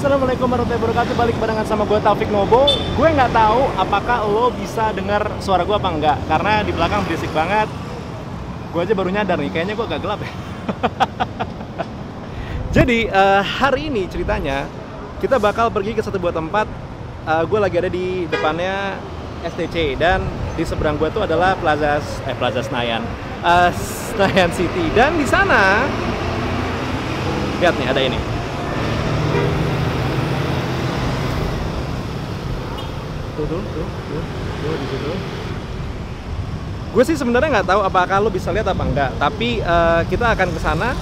Assalamualaikum warahmatullahi wabarakatuh. Balik barengan sama gue Taufik Nobo. Gue nggak tahu apakah lo bisa dengar suara gue apa enggak, karena di belakang berisik banget. Gue aja baru nyadar nih, kayaknya gue agak gelap ya. Jadi hari ini ceritanya kita bakal pergi ke satu buah tempat. Gue lagi ada di depannya STC dan di seberang gue tuh adalah Plaza Senayan, Senayan City. Dan di sana lihat nih, ada ini. Tuh di situ. Gue sih sebenarnya nggak tahu apakah lo bisa lihat apa enggak, tapi kita akan ke sana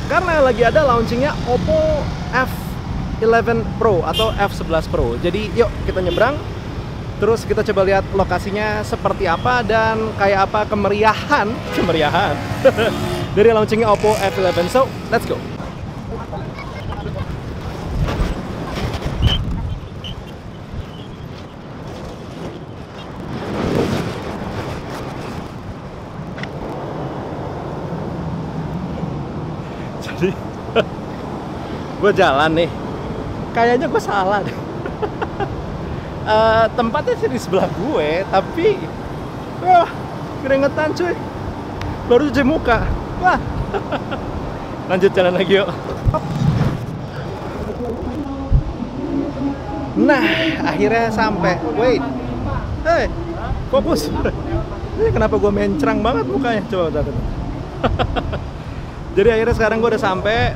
karena lagi ada launchingnya Oppo F11 Pro atau F11 Pro. Jadi yuk kita nyebrang, terus kita coba lihat lokasinya seperti apa dan kayak apa kemeriahan dari launchingnya Oppo F11. So let's go. Jadi gue jalan nih, kayaknya gue salah deh. Tempatnya sih di sebelah gue, tapi keringetan cuy, baru cuci muka. Wah. Lanjut jalan lagi yuk. Nah, akhirnya sampai. Wait, hey, fokus. Ini kenapa gue mencrang banget mukanya? Coba bentar. Jadi akhirnya sekarang gue udah sampai,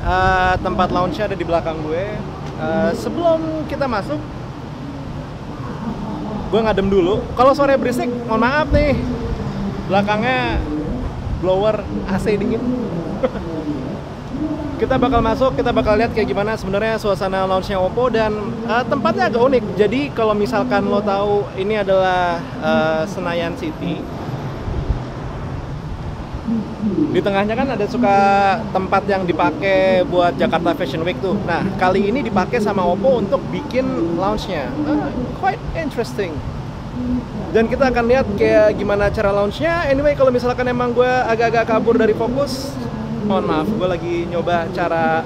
tempat launchnya ada di belakang gue. Sebelum kita masuk, gue ngadem dulu. Kalau sore berisik, mohon maaf nih. Belakangnya blower AC dingin. Kita bakal masuk, kita bakal lihat kayak gimana sebenarnya suasana launchnya Oppo dan tempatnya agak unik. Jadi kalau misalkan lo tahu ini adalah Senayan City. Di tengahnya kan ada suka tempat yang dipakai buat Jakarta Fashion Week tuh. Nah, kali ini dipakai sama Oppo untuk bikin launchnya. Quite interesting. Dan kita akan lihat kayak gimana cara launchnya. Anyway, kalau misalkan emang gue agak-agak kabur dari fokus, mohon maaf, gue lagi nyoba cara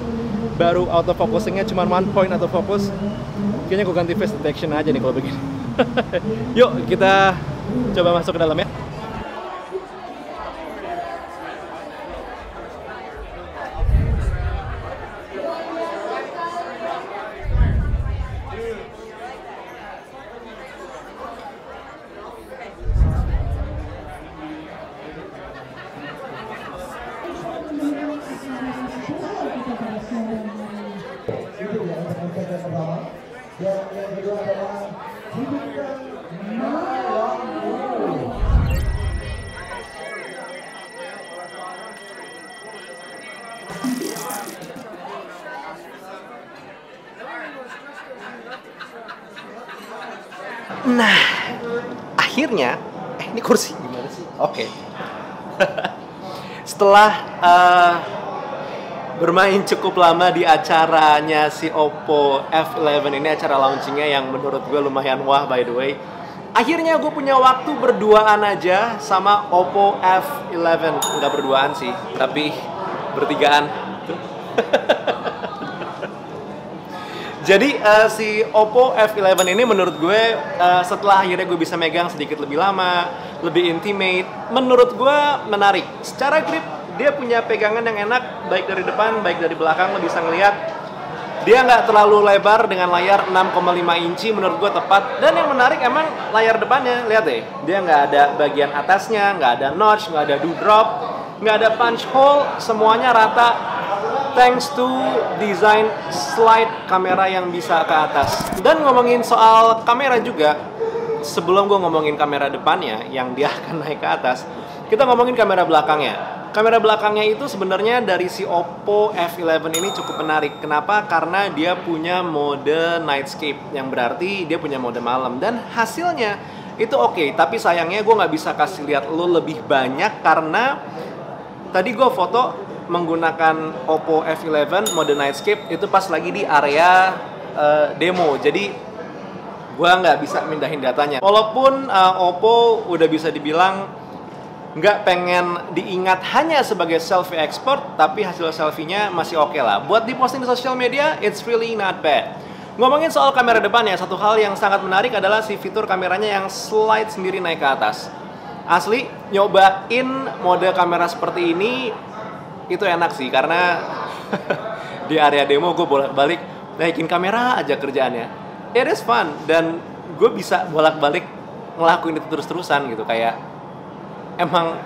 baru autofocusingnya cuma one point autofocus. Kayaknya gue ganti face detection aja nih kalau begini. Yuk, kita coba masuk ke dalam ya. Nah, akhirnya, ini kursi gimana sih? Oke. Setelah bermain cukup lama di acaranya si Oppo F11 ini, acara launchingnya yang menurut gue lumayan wah by the way. Akhirnya gue punya waktu berduaan aja sama Oppo F11. Nggak berduaan sih, tapi bertigaan. Jadi si Oppo F11 ini menurut gue setelah akhirnya gue bisa megang sedikit lebih lama, lebih intimate, menurut gue menarik. Secara grip dia punya pegangan yang enak, baik dari depan, baik dari belakang, lo bisa ngeliat. Dia nggak terlalu lebar dengan layar 6,5 inci, menurut gue tepat. Dan yang menarik emang layar depannya, lihat deh. Dia nggak ada bagian atasnya, nggak ada notch, nggak ada dewdrop, nggak ada punch hole, semuanya rata. Thanks to design slide kamera yang bisa ke atas. Dan ngomongin soal kamera juga, sebelum gue ngomongin kamera depannya yang dia akan naik ke atas, kita ngomongin kamera belakangnya. Kamera belakangnya itu sebenarnya dari si Oppo F11 ini cukup menarik. Kenapa? Karena dia punya mode nightscape, yang berarti dia punya mode malam. Dan hasilnya itu oke, tapi sayangnya gue nggak bisa kasih lihat lo lebih banyak karena tadi gue foto menggunakan Oppo F11 mode nightscape itu pas lagi di area demo, jadi gue nggak bisa mindahin datanya. Walaupun Oppo udah bisa dibilang nggak pengen diingat hanya sebagai selfie expert, tapi hasil selfie-nya masih oke lah. Buat diposting di sosial media, it's really not bad. Ngomongin soal kamera depan ya, satu hal yang sangat menarik adalah si fitur kameranya yang slide sendiri naik ke atas. Asli, nyobain mode kamera seperti ini itu enak sih, karena di area demo gue bolak-balik naikin kamera aja kerjaannya. It is fun, dan gue bisa bolak-balik ngelakuin itu terus-terusan gitu, kayak emang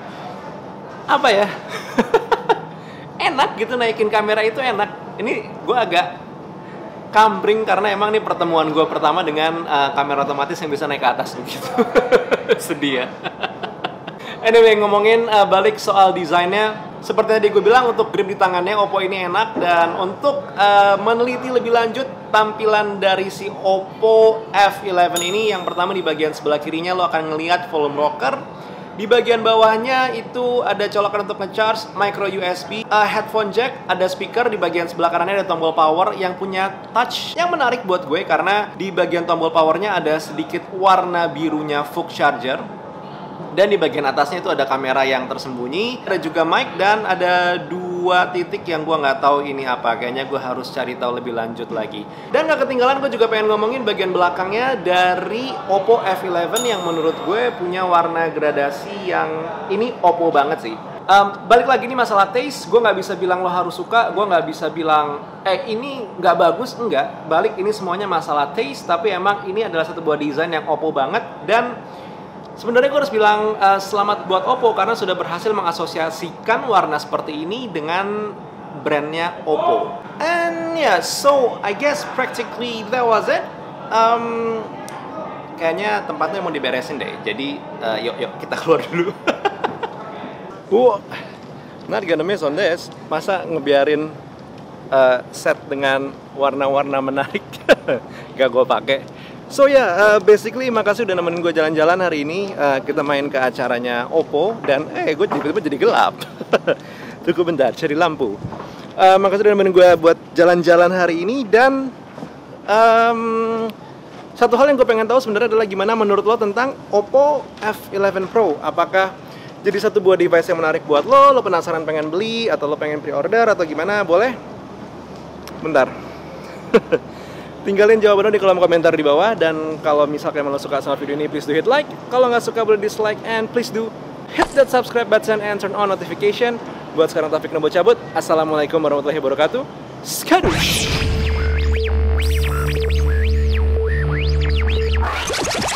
apa ya? Enak gitu naikin kamera itu enak. Ini gue agak kambring karena emang ini pertemuan gue pertama dengan kamera otomatis yang bisa naik ke atas begitu. Sedih ya. Anyway, ngomongin balik soal desainnya, seperti tadi gue bilang, untuk grip di tangannya Oppo ini enak, dan untuk meneliti lebih lanjut tampilan dari si Oppo F11 ini, yang pertama di bagian sebelah kirinya lo akan ngelihat volume rocker. Di bagian bawahnya itu ada colokan untuk nge-charge, micro USB, headphone jack, ada speaker. Di bagian sebelah kanannya ada tombol power yang punya touch. Yang menarik buat gue karena di bagian tombol powernya ada sedikit warna birunya Vogue charger. Dan di bagian atasnya itu ada kamera yang tersembunyi, ada juga mic, dan ada 2 titik yang gue nggak tahu ini apa. Kayaknya gue harus cari tahu lebih lanjut lagi. Dan nggak ketinggalan, gue juga pengen ngomongin bagian belakangnya dari Oppo F11 yang menurut gue punya warna gradasi yang ini Oppo banget sih. Balik lagi, ini masalah taste, gue nggak bisa bilang lo harus suka, gue nggak bisa bilang ini nggak bagus, enggak. Balik, ini semuanya masalah taste, tapi emang ini adalah satu buah desain yang Oppo banget. Dan sebenarnya gue harus bilang selamat buat Oppo karena sudah berhasil mengasosiasikan warna seperti ini dengan brandnya Oppo. And yeah, so I guess practically that was it. Kayaknya tempatnya mau diberesin deh. Jadi yuk kita keluar dulu. Not gonna miss on this. Masa ngebiarin set dengan warna-warna menarik gak gue pakai. So basically makasih udah nemenin gue jalan-jalan hari ini. Kita main ke acaranya Oppo, dan gue tiba-tiba jadi gelap. Tunggu bentar, cari lampu. Makasih udah nemenin gue buat jalan-jalan hari ini. Dan satu hal yang gue pengen tahu sebenarnya adalah gimana menurut lo tentang Oppo F11 Pro. Apakah jadi satu buah device yang menarik buat lo? Lo penasaran pengen beli, atau lo pengen pre-order, atau gimana? Boleh? Bentar. Tinggalin jawabannya di kolom komentar di bawah. Dan kalau misalkan lo suka sama video ini, please do hit like. Kalau nggak suka boleh dislike, and please do hit that subscribe button and turn on notification. Buat sekarang Taufik Nobo cabut. Assalamualaikum warahmatullahi wabarakatuh. Skadush!